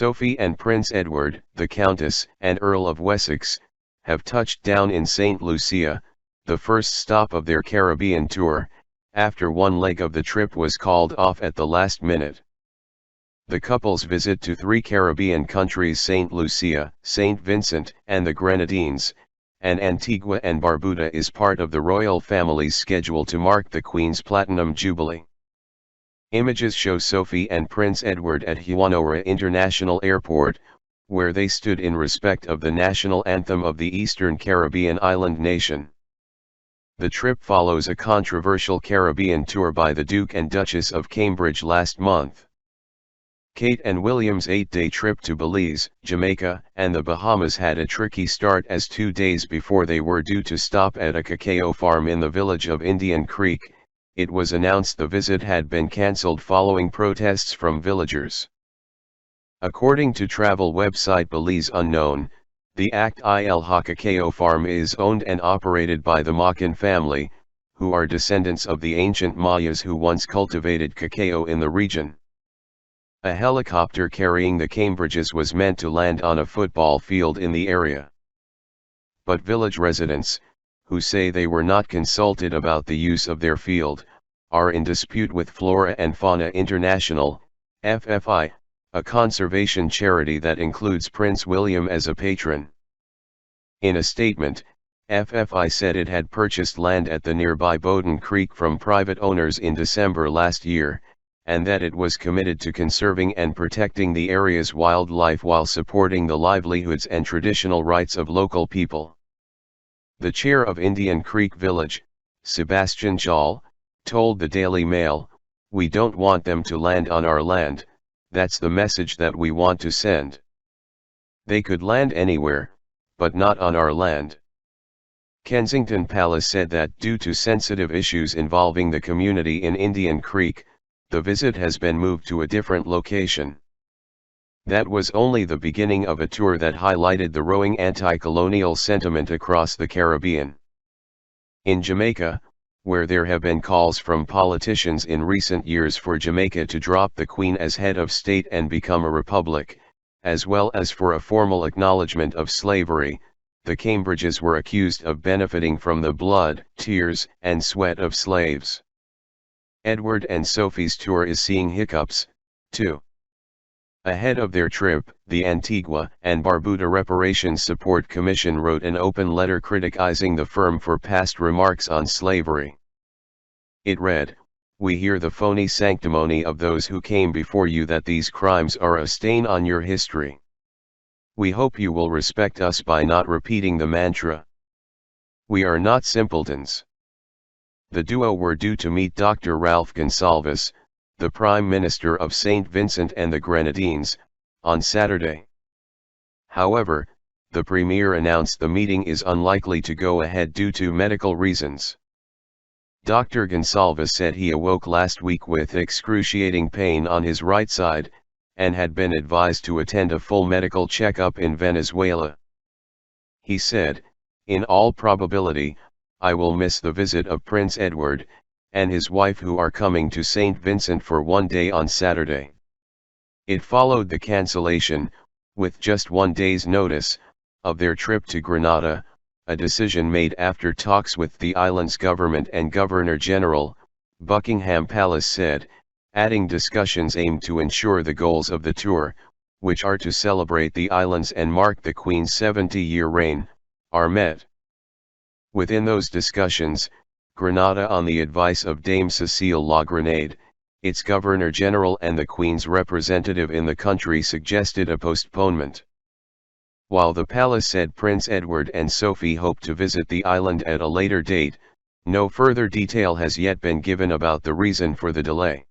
Sophie and Prince Edward, the Countess and Earl of Wessex, have touched down in St Lucia, the first stop of their Caribbean tour, after one leg of the trip was called off at the last minute. The couple's visit to three Caribbean countries, St Lucia, St Vincent and the Grenadines, and Antigua and Barbuda, is part of the royal family's schedule to mark the Queen's Platinum Jubilee. Images show Sophie and Prince Edward at Honiara International Airport, where they stood in respect of the national anthem of the Eastern Caribbean island nation. The trip follows a controversial Caribbean tour by the Duke and Duchess of Cambridge last month. Kate and William's 8-day trip to Belize, Jamaica, and the Bahamas had a tricky start, as 2 days before they were due to stop at a cacao farm in the village of Indian Creek, it was announced the visit had been cancelled following protests from villagers. According to travel website Belize Unknown, the Act Ilha cacao farm is owned and operated by the Macan family, who are descendants of the ancient Mayas who once cultivated cacao in the region. A helicopter carrying the Cambridges was meant to land on a football field in the area. But village residents, who say they were not consulted about the use of their field, are in dispute with Flora and Fauna International, FFI, a conservation charity that includes Prince William as a patron. In a statement, FFI said it had purchased land at the nearby Bowden Creek from private owners in December last year, and that it was committed to conserving and protecting the area's wildlife while supporting the livelihoods and traditional rights of local people. The chair of Indian Creek Village, Sebastian Jal, told the Daily Mail, "We don't want them to land on our land, that's the message that we want to send. They could land anywhere, but not on our land." Kensington Palace said that due to sensitive issues involving the community in Indian Creek, the visit has been moved to a different location. That was only the beginning of a tour that highlighted the growing anti-colonial sentiment across the Caribbean. In Jamaica, where there have been calls from politicians in recent years for Jamaica to drop the Queen as head of state and become a republic, as well as for a formal acknowledgement of slavery, the Cambridges were accused of benefiting from the blood, tears, and sweat of slaves. Edward and Sophie's tour is seeing hiccups, too. Ahead of their trip, the Antigua and Barbuda Reparations Support Commission wrote an open letter criticizing the firm for past remarks on slavery. It read, "We hear the phony sanctimony of those who came before you that these crimes are a stain on your history. We hope you will respect us by not repeating the mantra. We are not simpletons." The duo were due to meet Dr. Ralph Gonsalves, the Prime Minister of St Vincent and the Grenadines, on Saturday. However, the Premier announced the meeting is unlikely to go ahead due to medical reasons. Dr. Gonsalves said he awoke last week with excruciating pain on his right side, and had been advised to attend a full medical checkup in Venezuela. He said, "In all probability, I will miss the visit of Prince Edward and his wife, who are coming to St. Vincent for one day on Saturday." It followed the cancellation, with just 1 day's notice, of their trip to Grenada, a decision made after talks with the island's government and Governor-General, Buckingham Palace said, adding discussions aimed to ensure the goals of the tour, which are to celebrate the islands and mark the Queen's 70-year reign, are met. Within those discussions, Grenada, on the advice of Dame Cecile La Grenade, its Governor-General and the Queen's representative in the country, suggested a postponement. While the palace said Prince Edward and Sophie hope to visit the island at a later date, no further detail has yet been given about the reason for the delay.